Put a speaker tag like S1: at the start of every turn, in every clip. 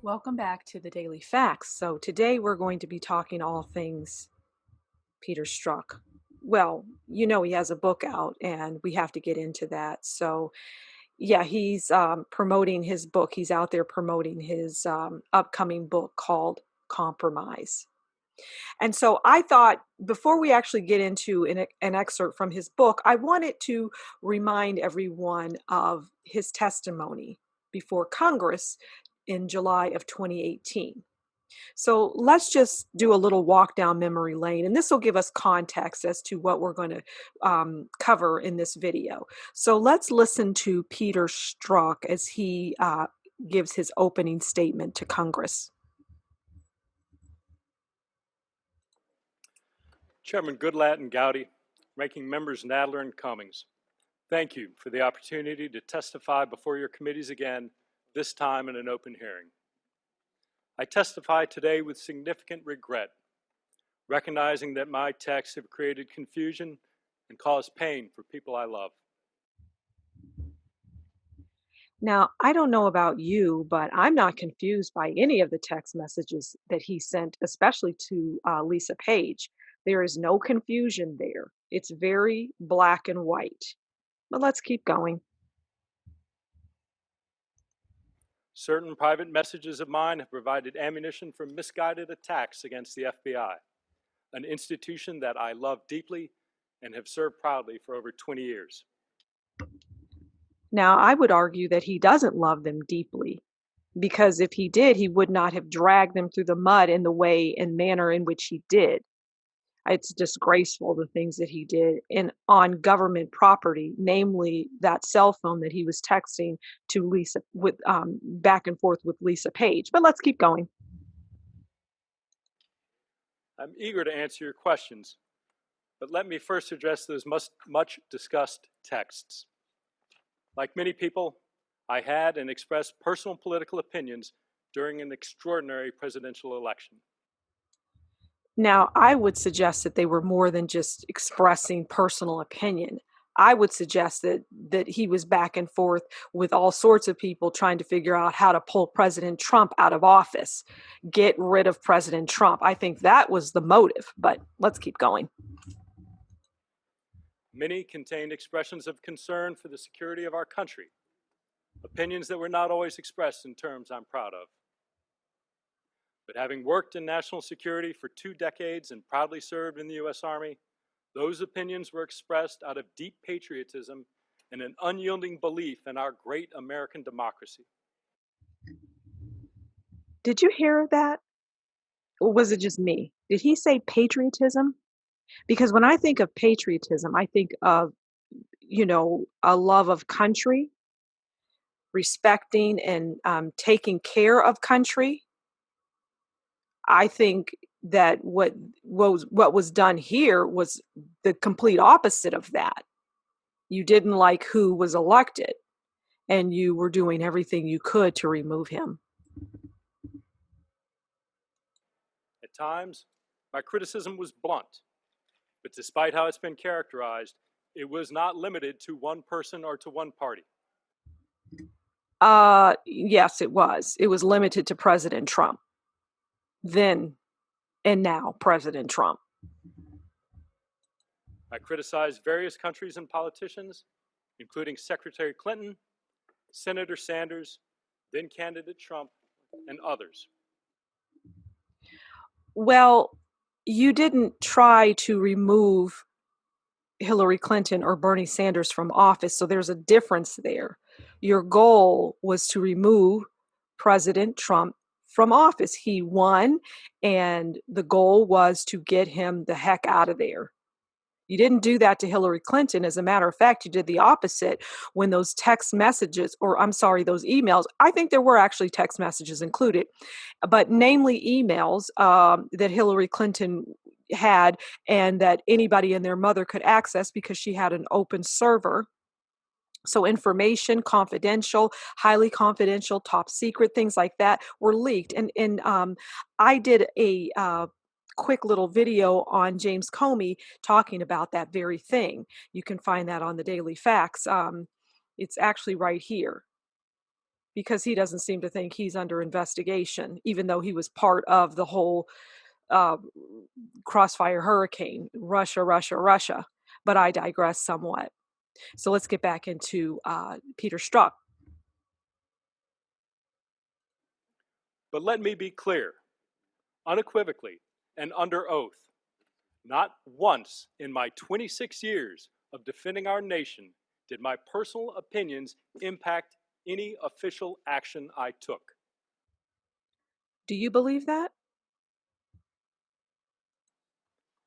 S1: Welcome back to the Daily Facts. So today we're going to be talking all things Peter Strzok. Well, he has a book out and we have to get into that. So yeah, he's promoting his book. He's out there promoting his upcoming book called Compromise. And so I thought before we actually get into an excerpt from his book, I wanted to remind everyone of his testimony before Congress in July of 2018. So let's just do a little walk down memory lane, and this will give us context as to what we're going to cover in this video. So let's listen to Peter Strzok as he gives his opening statement to Congress.
S2: Chairman Goodlatte and Gowdy, Ranking Members Nadler and Cummings, thank you for the opportunity to testify before your committees again, this time in an open hearing. I testify today with significant regret, recognizing that my texts have created confusion and caused pain for people I love.
S1: Now, I don't know about you, but I'm not confused by any of the text messages that he sent, especially to Lisa Page. There is no confusion there. It's very black and white. But let's keep going.
S2: Certain private messages of mine have provided ammunition for misguided attacks against the FBI, an institution that I love deeply and have served proudly for over 20 years.
S1: Now, I would argue that he doesn't love them deeply, because if he did, he would not have dragged them through the mud in the way and manner in which he did. It's disgraceful, the things that he did on government property, namely that cell phone that he was texting to Lisa with back and forth with Lisa Page. But let's keep going.
S2: I'm eager to answer your questions, but let me first address those much discussed texts. Like many people, I had and expressed personal political opinions during an extraordinary presidential election.
S1: Now, I would suggest that they were more than just expressing personal opinion. I would suggest that he was back and forth with all sorts of people trying to figure out how to pull President Trump out of office, get rid of President Trump. I think that was the motive, but let's keep going.
S2: Many contained expressions of concern for the security of our country, opinions that were not always expressed in terms I'm proud of. But having worked in national security for 2 decades and proudly served in the U.S. Army, those opinions were expressed out of deep patriotism and an unyielding belief in our great American democracy.
S1: Did you hear that? Or was it just me? Did he say patriotism? Because when I think of patriotism, I think of, a love of country, respecting and taking care of country. I think that what was done here was the complete opposite of that. You didn't like who was elected, and you were doing everything you could to remove him.
S2: At times, my criticism was blunt, but despite how it's been characterized, it was not limited to one person or to one party.
S1: Yes, it was. It was limited to President Trump. Then and now, President Trump.
S2: I criticized various countries and politicians, including Secretary Clinton, Senator Sanders, then candidate Trump, and others.
S1: Well, you didn't try to remove Hillary Clinton or Bernie Sanders from office, so there's a difference there. Your goal was to remove President Trump from office. He won, and the goal was to get him the heck out of there. You didn't do that to Hillary Clinton. As a matter of fact, you did the opposite when those text messages, or I'm sorry, those emails, I think there were actually text messages included, but namely emails that Hillary Clinton had and that anybody and their mother could access because she had an open server. So information, confidential, highly confidential, top secret, things like that were leaked. And I did a quick little video on James Comey talking about that very thing. You can find that on the Daily Facts. It's actually right here. because he doesn't seem to think he's under investigation, even though he was part of the whole uh, crossfire hurricane, Russia, Russia, Russia. But I digress somewhat. So let's get back into Peter Strzok.
S2: But let me be clear, unequivocally and under oath, not once in my 26 years of defending our nation did my personal opinions impact any official action I took.
S1: Do you believe that?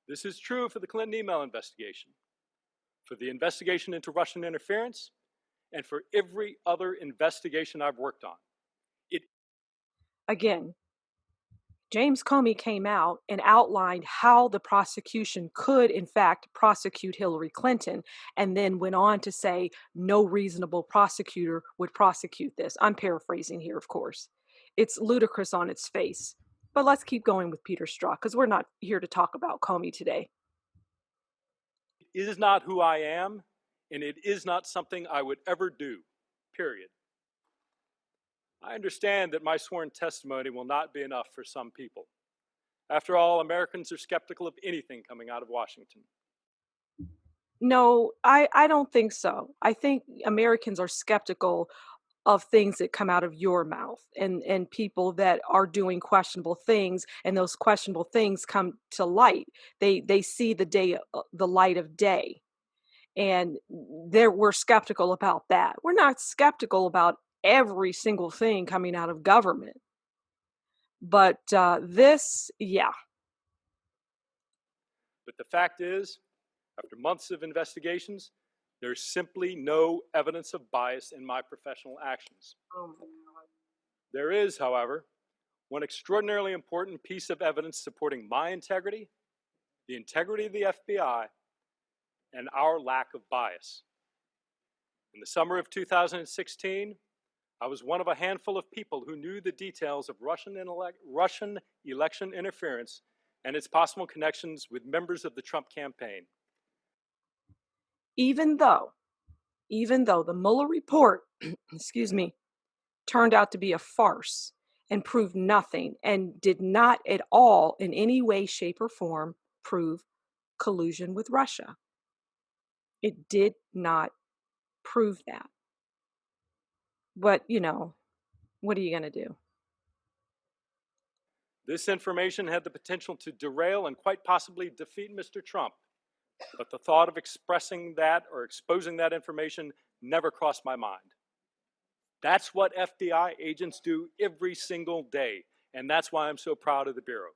S2: This is true for the Clinton email investigation, for the investigation into Russian interference, and for every other investigation I've worked on.
S1: Again, James Comey came out and outlined how the prosecution could, in fact, prosecute Hillary Clinton, and then went on to say no reasonable prosecutor would prosecute this. I'm paraphrasing here, of course. It's ludicrous on its face. But let's keep going with Peter Strzok, because we're not here to talk about Comey today.
S2: It is not who I am, and it is not something I would ever do, period. I understand that my sworn testimony will not be enough for some people. After all, Americans are skeptical of anything coming out of Washington.
S1: No, I don't think so. I think Americans are skeptical of things that come out of your mouth, and people that are doing questionable things, and those questionable things come to light. They see the light of day, and there we're skeptical about that. We're not skeptical about every single thing coming out of government, but this, yeah.
S2: But the fact is, after months of investigations, there's simply no evidence of bias in my professional actions.
S1: Oh my God.
S2: There is, however, one extraordinarily important piece of evidence supporting my integrity, the integrity of the FBI, and our lack of bias. In the summer of 2016, I was one of a handful of people who knew the details of Russian election interference and its possible connections with members of the Trump campaign.
S1: Even though, even though the Mueller report, excuse me, turned out to be a farce and proved nothing and did not at all in any way, shape, or form prove collusion with Russia. It did not prove that. But, what are you going to do?
S2: This information had the potential to derail and quite possibly defeat Mr. Trump, but the thought of expressing that or exposing that information never crossed my mind. That's what FBI agents do every single day, and that's why I'm so proud of the Bureau.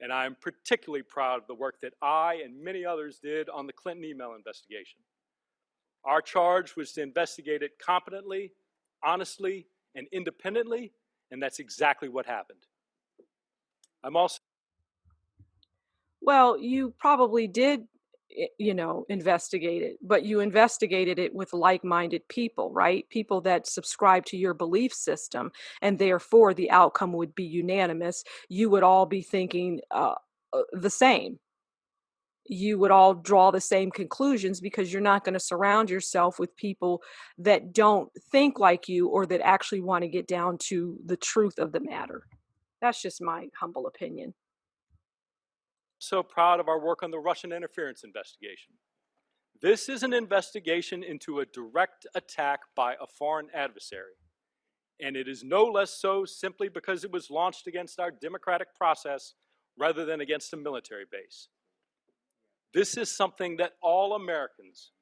S2: And I'm particularly proud of the work that I and many others did on the Clinton email investigation. Our charge was to investigate it competently, honestly, and independently, and that's exactly what happened. I'm also
S1: Well, you probably did, investigate it, but you investigated it with like-minded people, right? People that subscribe to your belief system, and therefore the outcome would be unanimous. You would all be thinking the same. You would all draw the same conclusions, because you're not going to surround yourself with people that don't think like you, or that actually want to get down to the truth of the matter. That's just my humble opinion.
S2: so proud of our work on the Russian interference investigation. This is an investigation into a direct attack by a foreign adversary. And it is no less so simply because it was launched against our democratic process rather than against a military base. This is something that all Americans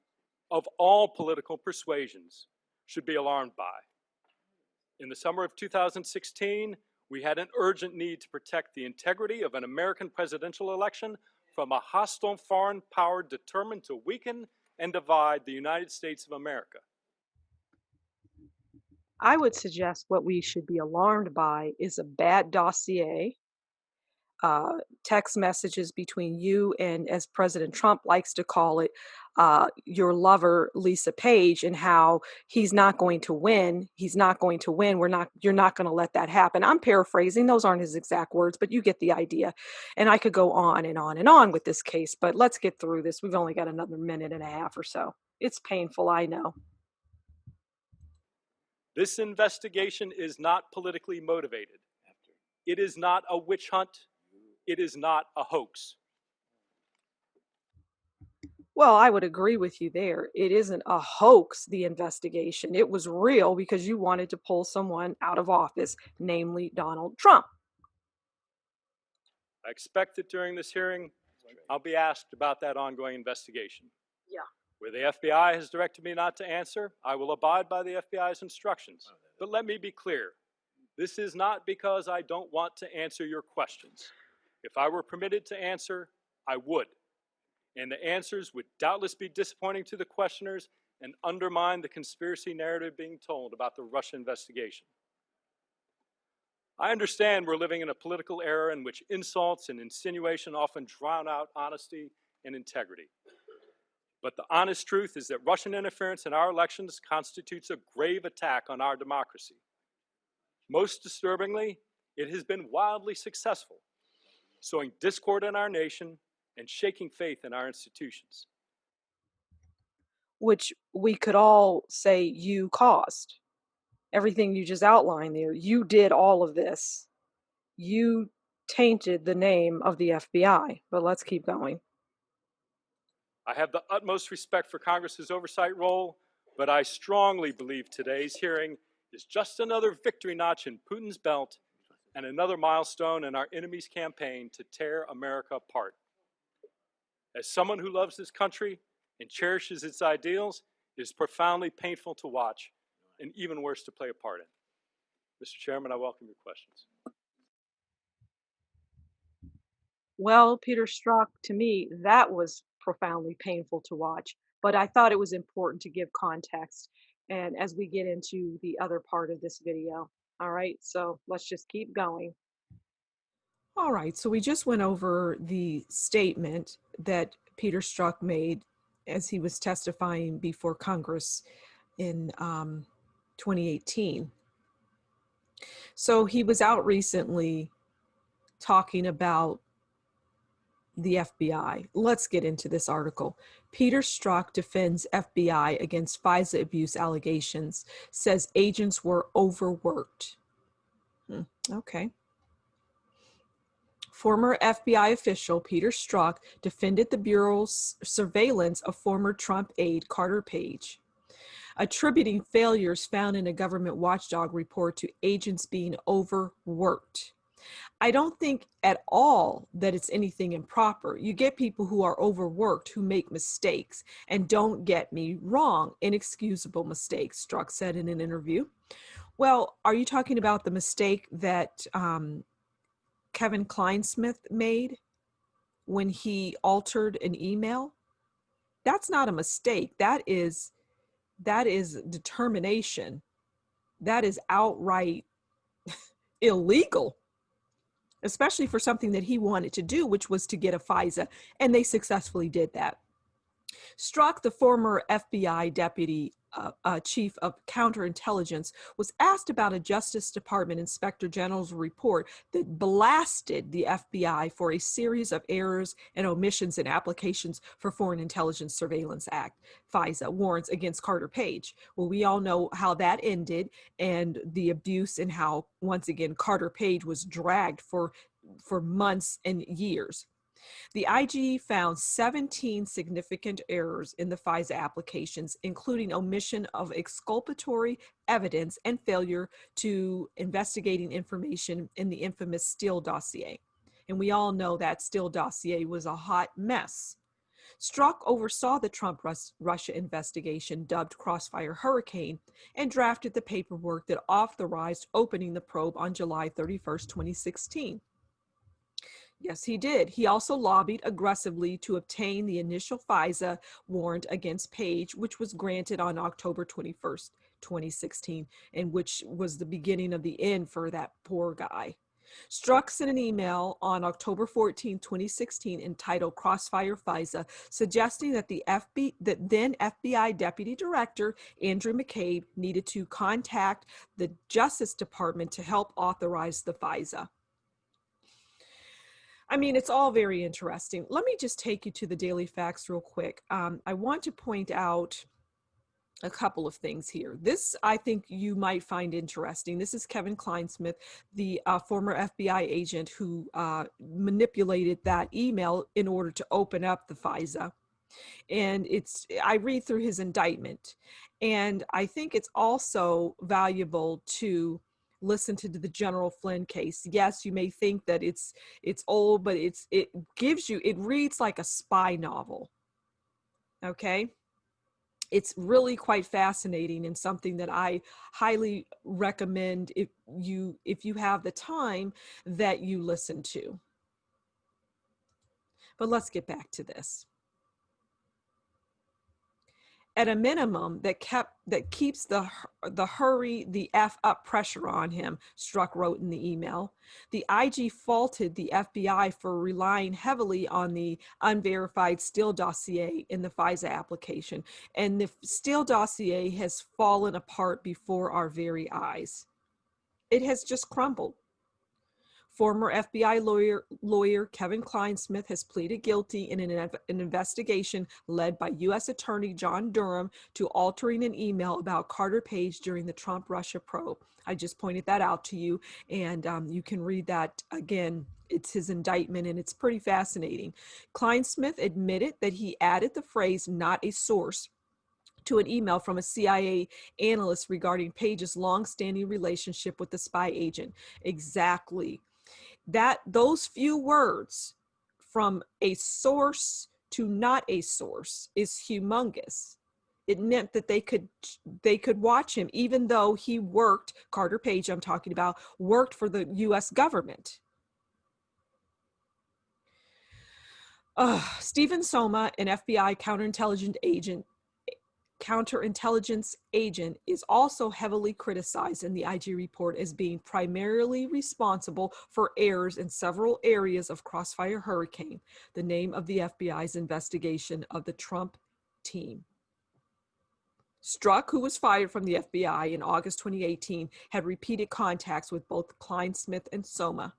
S2: of all political persuasions should be alarmed by. In the summer of 2016, we had an urgent need to protect the integrity of an American presidential election from a hostile foreign power determined to weaken and divide the United States of America.
S1: I would suggest what we should be alarmed by is a bad dossier, text messages between you and, as President Trump likes to call it, your lover, Lisa Page, and how he's not going to win. He's not going to win. You're not going to let that happen. I'm paraphrasing. Those aren't his exact words, but you get the idea. And I could go on and on and on with this case, but let's get through this. We've only got another minute and a half or so. It's painful, I know.
S2: This investigation is not politically motivated. It is not a witch hunt. It is not a hoax.
S1: Well, I would agree with you there. It isn't a hoax, the investigation. It was real because you wanted to pull someone out of office, namely Donald Trump.
S2: I expect that during this hearing, I'll be asked about that ongoing investigation.
S1: Yeah.
S2: Where the FBI has directed me not to answer, I will abide by the FBI's instructions. But let me be clear. This is not because I don't want to answer your questions. If I were permitted to answer, I would. And the answers would doubtless be disappointing to the questioners and undermine the conspiracy narrative being told about the Russia investigation. I understand we're living in a political era in which insults and insinuation often drown out honesty and integrity. But the honest truth is that Russian interference in our elections constitutes a grave attack on our democracy. Most disturbingly, it has been wildly successful, sowing discord in our nation and shaking faith in our institutions.
S1: Which we could all say you caused. Everything you just outlined there. You did all of this. You tainted the name of the FBI. But let's keep going.
S2: I have the utmost respect for Congress's oversight role, but I strongly believe today's hearing is just another victory notch in Putin's belt and another milestone in our enemy's campaign to tear America apart. As someone who loves this country and cherishes its ideals, it is profoundly painful to watch and even worse to play a part in. Mr. Chairman, I welcome your questions.
S1: Well, Peter Strzok, to me, that was profoundly painful to watch. But I thought it was important to give context. And as we get into the other part of this video, all right, so let's just keep going. All right, so we just went over the statement that Peter Strzok made as he was testifying before Congress in 2018. So he was out recently talking about the FBI. Let's get into this article. Peter Strzok defends FBI against FISA abuse allegations, says agents were overworked. Okay. Former FBI official Peter Strzok defended the Bureau's surveillance of former Trump aide Carter Page, attributing failures found in a government watchdog report to agents being overworked. I don't think at all that it's anything improper. You get people who are overworked who make mistakes, and don't get me wrong, inexcusable mistakes, Strzok said in an interview. Well, are you talking about the mistake that Kevin Kleinsmith made when he altered an email? That's not a mistake. That is determination. That is outright illegal, especially for something that he wanted to do, which was to get a FISA, and they successfully did that. Strzok, the former FBI deputy chief of counterintelligence, was asked about a Justice Department Inspector General's report that blasted the FBI for a series of errors and omissions in applications for Foreign Intelligence Surveillance Act, FISA, warrants against Carter Page. Well, we all know how that ended and the abuse, and how, once again, Carter Page was dragged for months and years. The IG found 17 significant errors in the FISA applications, including omission of exculpatory evidence and failure to investigating information in the infamous Steele dossier. And we all know that Steele dossier was a hot mess. Strzok oversaw the Trump-Russia investigation, dubbed Crossfire Hurricane, and drafted the paperwork that authorized opening the probe on July 31st, 2016. Yes, he did. He also lobbied aggressively to obtain the initial FISA warrant against Page, which was granted on October 21st, 2016, and which was the beginning of the end for that poor guy. Strzok sent an email on October 14, 2016, entitled Crossfire FISA, suggesting that that then FBI Deputy Director Andrew McCabe needed to contact the Justice Department to help authorize the FISA. I mean, it's all very interesting. Let me just take you to the daily facts real quick. I want to point out a couple of things here. This I think you might find interesting. This is Kevin Kleinsmith, the former FBI agent who manipulated that email in order to open up the FISA. And I read through his indictment, and I think it's also valuable to listen to the General Flynn case. Yes, you may think that it's old, but it gives you, it reads like a spy novel. Okay, it's really quite fascinating and something that I highly recommend if you have the time that you listen to. But let's get back to this. At a minimum, that keeps the hurry the F up pressure on him, Strzok wrote in the email. The IG faulted the FBI for relying heavily on the unverified Steele dossier in the FISA application, and the Steele dossier has fallen apart before our very eyes. It has just crumbled. Former FBI lawyer Kevin Kleinsmith has pleaded guilty in an investigation led by U.S. Attorney John Durham to altering an email about Carter Page during the Trump-Russia probe. I just pointed that out to you, and you can read that again. It's his indictment, and it's pretty fascinating. Kleinsmith admitted that he added the phrase "not a source" to an email from a CIA analyst regarding Page's long-standing relationship with the spy agent. Exactly. Those few words, from a source to not a source, is humongous. It meant that they could watch him, even though he worked, Carter Page I'm talking about, worked for the US government. Stephen Soma, an FBI counterintelligence agent, is also heavily criticized in the IG report as being primarily responsible for errors in several areas of Crossfire Hurricane, the name of the FBI's investigation of the Trump team. Strzok, who was fired from the FBI in August 2018, had repeated contacts with both Kleinsmith and Soma.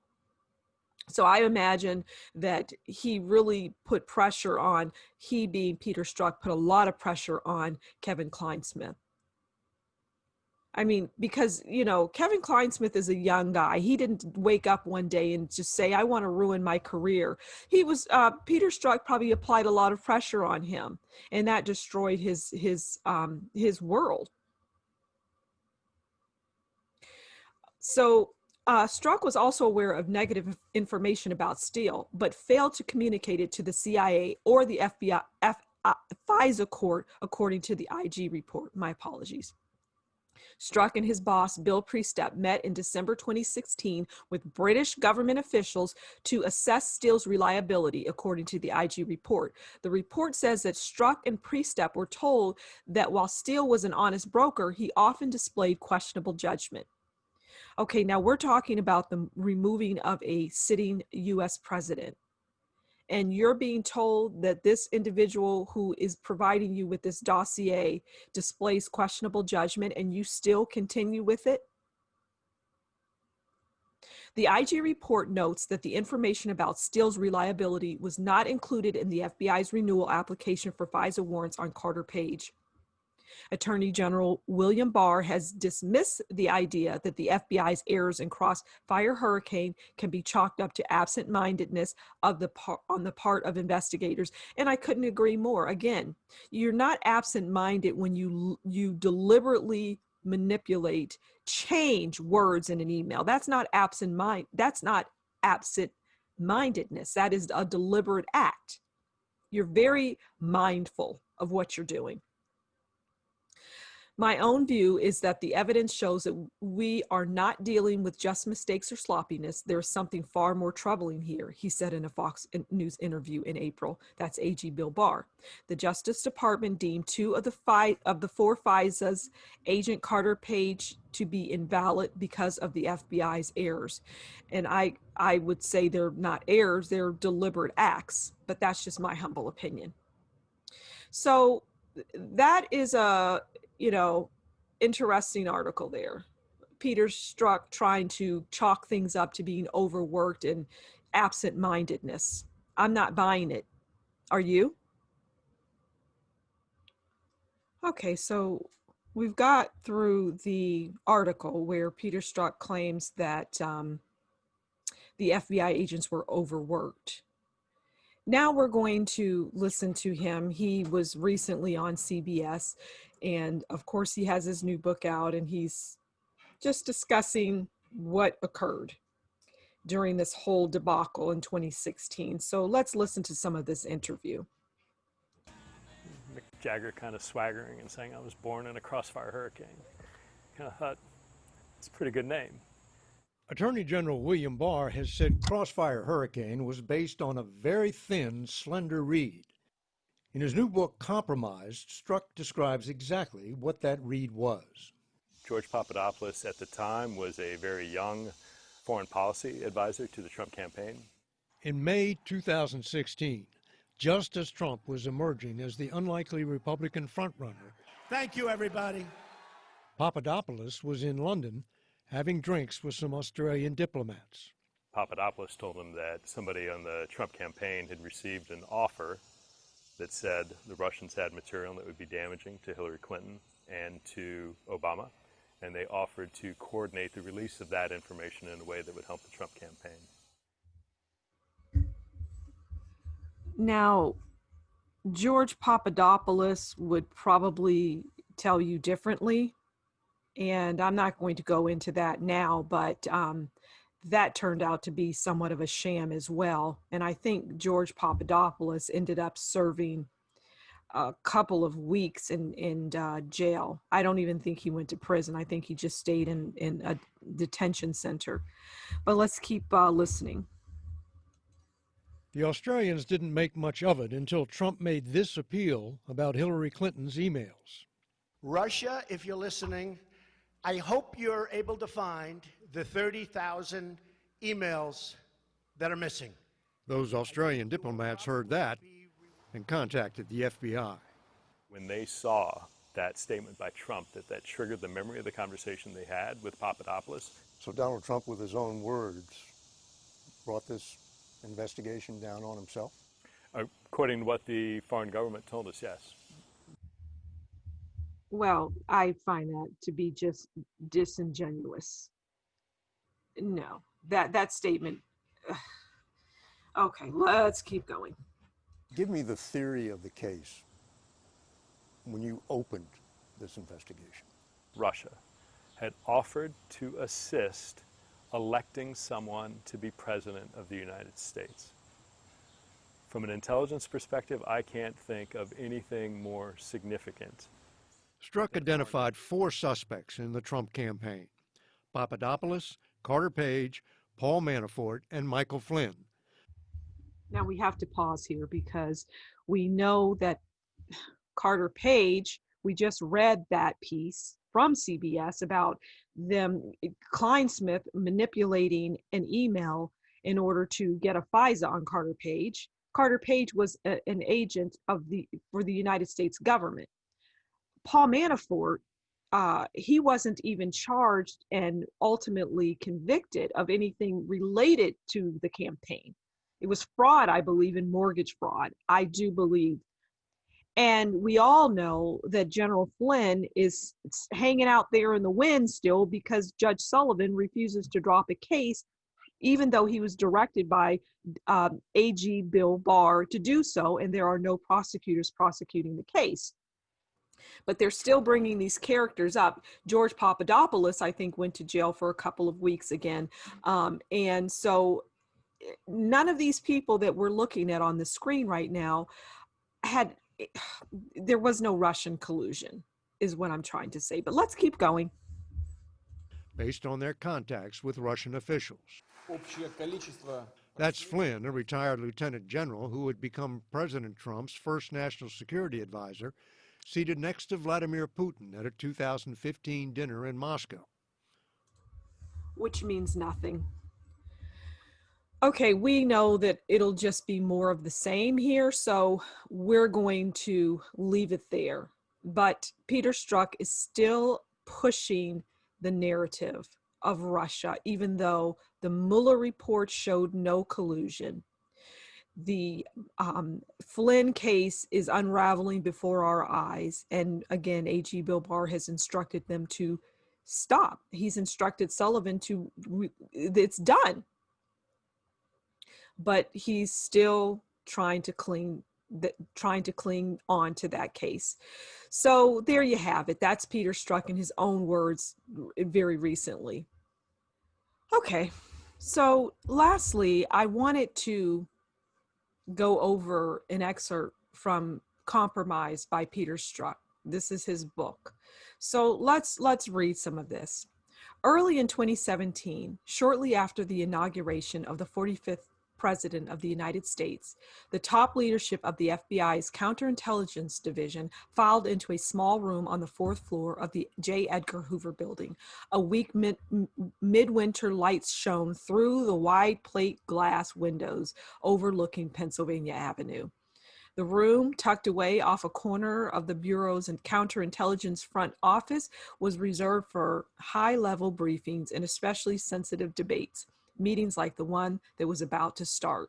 S1: So I imagine that he really put pressure on, he being Peter Strzok, put a lot of pressure on Kevin Kleinsmith. I mean, because, you know, Kevin Kleinsmith is a young guy. He didn't wake up one day and just say, I want to ruin my career. Peter Strzok probably applied a lot of pressure on him, and that destroyed his world. So Strzok was also aware of negative information about Steele, but failed to communicate it to the CIA or the FBI, FISA court, according to the IG report. My apologies. Strzok and his boss, Bill Priestap, met in December 2016 with British government officials to assess Steele's reliability, according to the IG report. The report says that Strzok and Priestap were told that while Steele was an honest broker, he often displayed questionable judgment. Okay, now we're talking about the removing of a sitting US president. And you're being told that this individual who is providing you with this dossier displays questionable judgment, and you still continue with it? The IG report notes that the information about Steele's reliability was not included in the FBI's renewal application for FISA warrants on Carter Page. Attorney General William Barr has dismissed the idea that the FBI's errors in Crossfire Hurricane can be chalked up to absent-mindedness on the part of investigators, and I couldn't agree more. Again, you're not absent-minded when you deliberately manipulate, change words in an email. That's not absent-mindedness. That is a deliberate act. You're very mindful of what you're doing. My own view is that the evidence shows that we are not dealing with just mistakes or sloppiness. There's something far more troubling here, he said in a Fox News interview in April. That's AG Bill Barr. The Justice Department deemed two of the four FISA's, Agent Carter Page, to be invalid because of the FBI's errors. And I would say they're not errors, they're deliberate acts, but that's just my humble opinion. So that is a, interesting article there. Peter Strzok trying to chalk things up to being overworked and absent-mindedness. I'm not buying it. Are you? Okay, so we've got through the article where Peter Strzok claims that the FBI agents were overworked. Now we're going to listen to him. He was recently on CBS, and of course, he has his new book out, and he's just discussing what occurred during this whole debacle in 2016. So let's listen to some of this interview.
S2: Mick Jagger kind of swaggering and saying, I was born in a crossfire hurricane. Kind of thought, it's a pretty good name.
S3: Attorney General William Barr has said Crossfire Hurricane was based on a very thin, slender reed. In his new book, Compromised, Strzok describes exactly what that reed was.
S2: George Papadopoulos at the time was a very young foreign policy advisor to the Trump campaign.
S3: In May 2016, just as Trump was emerging as the unlikely Republican frontrunner,
S4: thank you, everybody.
S3: Papadopoulos was in London having drinks with some Australian diplomats.
S2: Papadopoulos told him that somebody on the Trump campaign had received an offer that said the Russians had material that would be damaging to Hillary Clinton and to Obama, and they offered to coordinate the release of that information in a way that would help the Trump campaign.
S1: Now, George Papadopoulos would probably tell you differently, and I'm not going to go into that now, but that turned out to be somewhat of a sham as well. And I think George Papadopoulos ended up serving a couple of weeks in jail. I don't even think he went to prison. I think he just stayed in a detention center. But let's keep listening.
S3: The Australians didn't make much of it until Trump made this appeal about Hillary Clinton's emails.
S4: Russia, if you're listening, I hope you're able to find the 30,000 emails that are missing.
S3: Those Australian diplomats heard that and contacted the FBI.
S2: When they saw that statement by Trump, that triggered the memory of the conversation they had with Papadopoulos.
S5: So Donald Trump, with his own words, brought this investigation down on himself?
S2: According to what the foreign government told us, yes.
S1: Well, I find that to be just disingenuous. No, that statement. Okay, let's keep going.
S5: Give me the theory of the case when you opened this investigation.
S2: Russia had offered to assist electing someone to be president of the United States. From an intelligence perspective, I can't think of anything more significant.
S3: Strzok identified 4 suspects in the Trump campaign: Papadopoulos, Carter Page, Paul Manafort, and Michael Flynn.
S1: Now we have to pause here because we know that Carter Page, we just read that piece from CBS about them, Kleinsmith manipulating an email in order to get a FISA on Carter Page. Carter Page was an agent for the United States government. Paul Manafort, he wasn't even charged and ultimately convicted of anything related to the campaign. It was fraud, I believe, in mortgage fraud. I do believe. And we all know that General Flynn is hanging out there in the wind still because Judge Sullivan refuses to drop a case, even though he was directed by AG Bill Barr to do so, and there are no prosecutors prosecuting the case. But they're still bringing these characters up. George Papadopoulos, I think, went to jail for a couple of weeks again. And so none of these people that we're looking at on the screen right now there was no Russian collusion, is what I'm trying to say. But let's keep going.
S3: Based on their contacts with Russian officials. That's Flynn, a retired lieutenant general who would become President Trump's first national security advisor, seated next to Vladimir Putin at a 2015 dinner in Moscow.
S1: Which means nothing. Okay, we know that it'll just be more of the same here, so we're going to leave it there. But Peter Strzok is still pushing the narrative of Russia, even though the Mueller report showed no collusion. The Flynn case is unraveling before our eyes. And again, AG Bill Barr has instructed them to stop. He's instructed Sullivan to, it's done. But he's still trying to cling on to that case. So there you have it. That's Peter Strzok in his own words very recently. Okay, so lastly, I wanted to go over an excerpt from Compromise by Peter Strzok. This is his book. So let's read some of this. Early in 2017, shortly after the inauguration of the 45th President of the United States, the top leadership of the FBI's Counterintelligence Division filed into a small room on the fourth floor of the J. Edgar Hoover Building. A weak midwinter lights shone through the wide plate glass windows overlooking Pennsylvania Avenue. The room, tucked away off a corner of the Bureau's and counterintelligence front office, was reserved for high-level briefings and especially sensitive debates, meetings like the one that was about to start.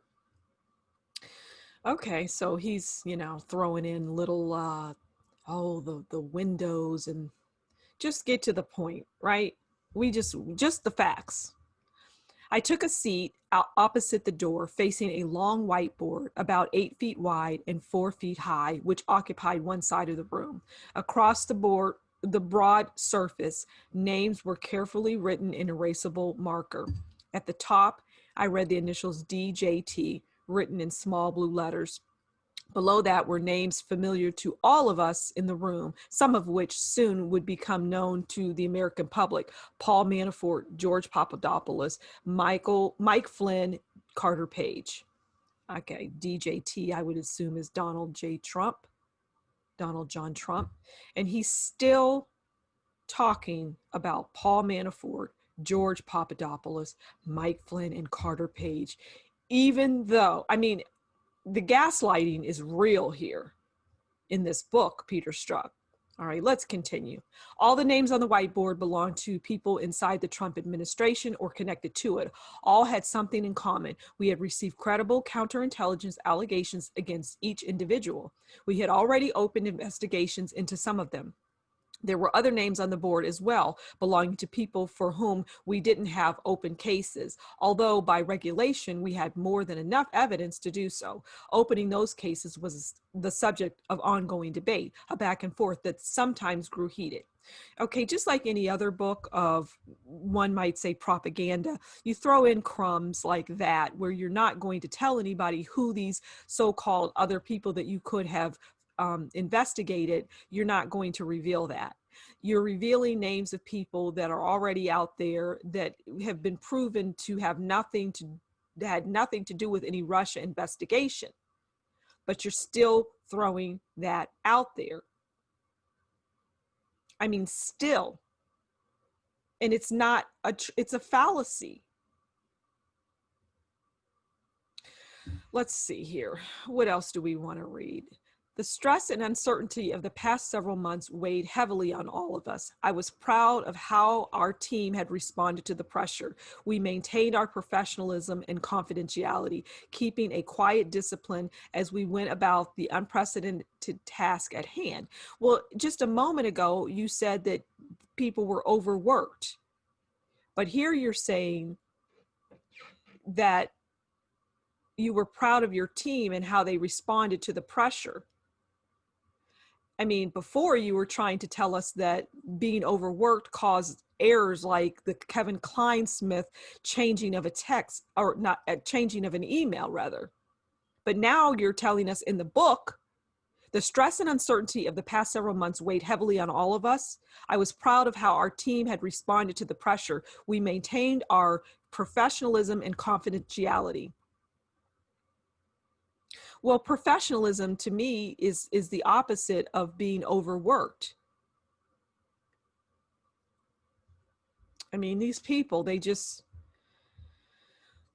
S1: Okay, so he's, throwing in little, the windows, and just get to the point, right? Just the facts. I took a seat opposite the door, facing a long whiteboard about 8 feet wide and 4 feet high, which occupied one side of the room. Across the board, the broad surface, names were carefully written in erasable marker. At the top, I read the initials DJT, written in small blue letters. Below that were names familiar to all of us in the room, some of which soon would become known to the American public: Paul Manafort, George Papadopoulos, Mike Flynn, Carter Page. Okay, DJT, I would assume, is Donald John Trump. And he's still talking about Paul Manafort, George Papadopoulos, Mike Flynn, and Carter Page, even though, the gaslighting is real here in this book, Peter Strzok. All right, let's continue. All the names on the whiteboard belonged to people inside the Trump administration or connected to it. All had something in common. We had received credible counterintelligence allegations against each individual. We had already opened investigations into some of them. There were other names on the board as well, belonging to people for whom we didn't have open cases, although by regulation we had more than enough evidence to do so. Opening those cases was the subject of ongoing debate, a back and forth that sometimes grew heated. Okay, just like any other book of, one might say, propaganda, you throw in crumbs like that where you're not going to tell anybody who these so-called other people that you could have investigated. You're not going to reveal that. You're revealing names of people that are already out there that have been proven to have had nothing to do with any Russia investigation, but you're still throwing that out there. Still. And it's not it's a fallacy. Let's see here. What else do we want to read? The stress and uncertainty of the past several months weighed heavily on all of us. I was proud of how our team had responded to the pressure. We maintained our professionalism and confidentiality, keeping a quiet discipline as we went about the unprecedented task at hand. Well, just a moment ago, you said that people were overworked. But here you're saying that you were proud of your team and how they responded to the pressure. Before you were trying to tell us that being overworked caused errors like the Kevin Kleinsmith changing of a text, or not, changing of an email rather. But now you're telling us in the book, the stress and uncertainty of the past several months weighed heavily on all of us. I was proud of how our team had responded to the pressure. We maintained our professionalism and confidentiality. Well, professionalism to me is the opposite of being overworked. These people, they just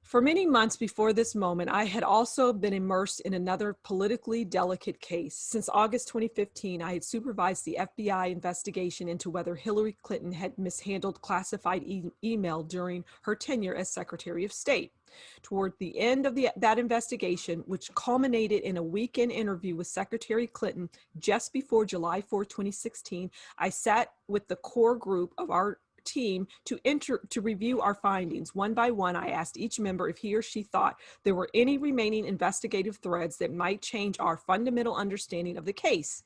S1: For many months before this moment, I had also been immersed in another politically delicate case. Since August 2015, I had supervised the FBI investigation into whether Hillary Clinton had mishandled classified email during her tenure as Secretary of State. Toward the end of that investigation, which culminated in a weekend interview with Secretary Clinton just before July 4, 2016, I sat with the core group of our team to review our findings. One by one, I asked each member if he or she thought there were any remaining investigative threads that might change our fundamental understanding of the case.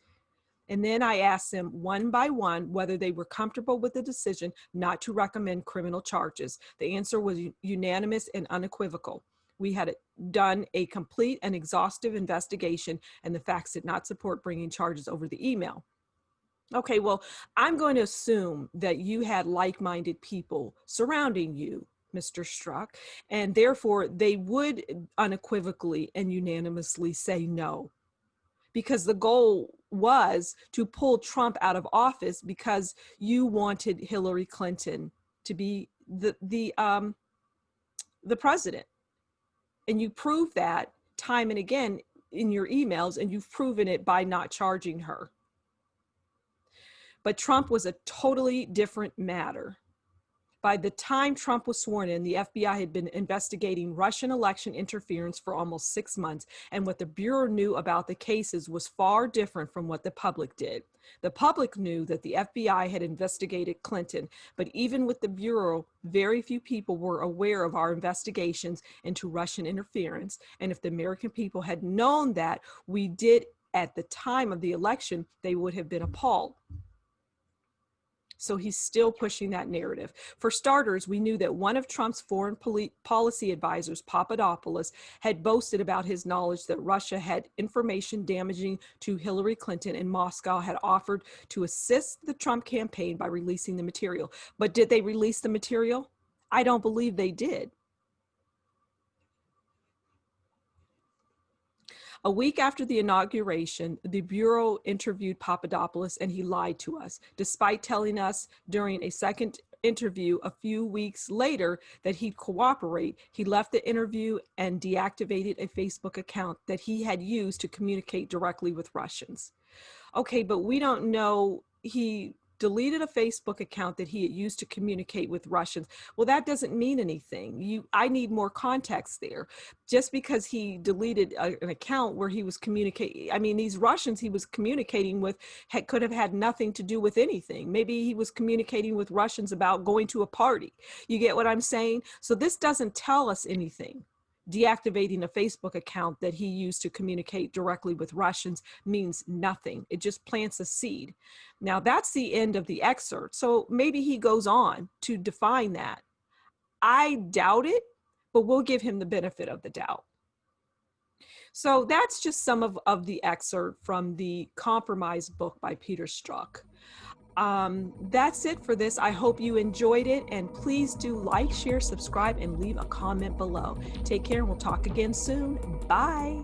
S1: And then I asked them one by one whether they were comfortable with the decision not to recommend criminal charges. The answer was unanimous and unequivocal. We had done a complete and exhaustive investigation, and the facts did not support bringing charges over the email. Okay, well, I'm going to assume that you had like-minded people surrounding you, Mr. Strzok, and therefore they would unequivocally and unanimously say no, because the goal was to pull Trump out of office because you wanted Hillary Clinton to be the president. And you proved that time and again in your emails, and you've proven it by not charging her. But Trump was a totally different matter. By the time Trump was sworn in, the FBI had been investigating Russian election interference for almost 6 months, and what the Bureau knew about the cases was far different from what the public did. The public knew that the FBI had investigated Clinton, but even with the Bureau, very few people were aware of our investigations into Russian interference, and if the American people had known that we did at the time of the election, they would have been appalled. So he's still pushing that narrative. For starters, we knew that one of Trump's foreign policy advisors, Papadopoulos, had boasted about his knowledge that Russia had information damaging to Hillary Clinton, and Moscow had offered to assist the Trump campaign by releasing the material. But did they release the material? I don't believe they did. A week after the inauguration, the Bureau interviewed Papadopoulos, and he lied to us, despite telling us during a second interview a few weeks later that he'd cooperate. He left the interview and deactivated a Facebook account that he had used to communicate directly with Russians. Okay, but we don't know. He deleted a Facebook account that he had used to communicate with Russians. Well, that doesn't mean anything. I need more context there. Just because he deleted an account where he was communicating, I mean, these Russians he was communicating with could have had nothing to do with anything. Maybe he was communicating with Russians about going to a party. You get what I'm saying? So this doesn't tell us anything. Deactivating a Facebook account that he used to communicate directly with Russians means nothing. It just plants a seed. Now that's the end of the excerpt. So maybe he goes on to define that. I doubt it, but we'll give him the benefit of the doubt. So that's just some of the excerpt from the Compromise book by Peter Strzok. That's it for this. I hope you enjoyed it, and please do like, share, subscribe, and leave a comment below. Take care, and we'll talk again soon. Bye.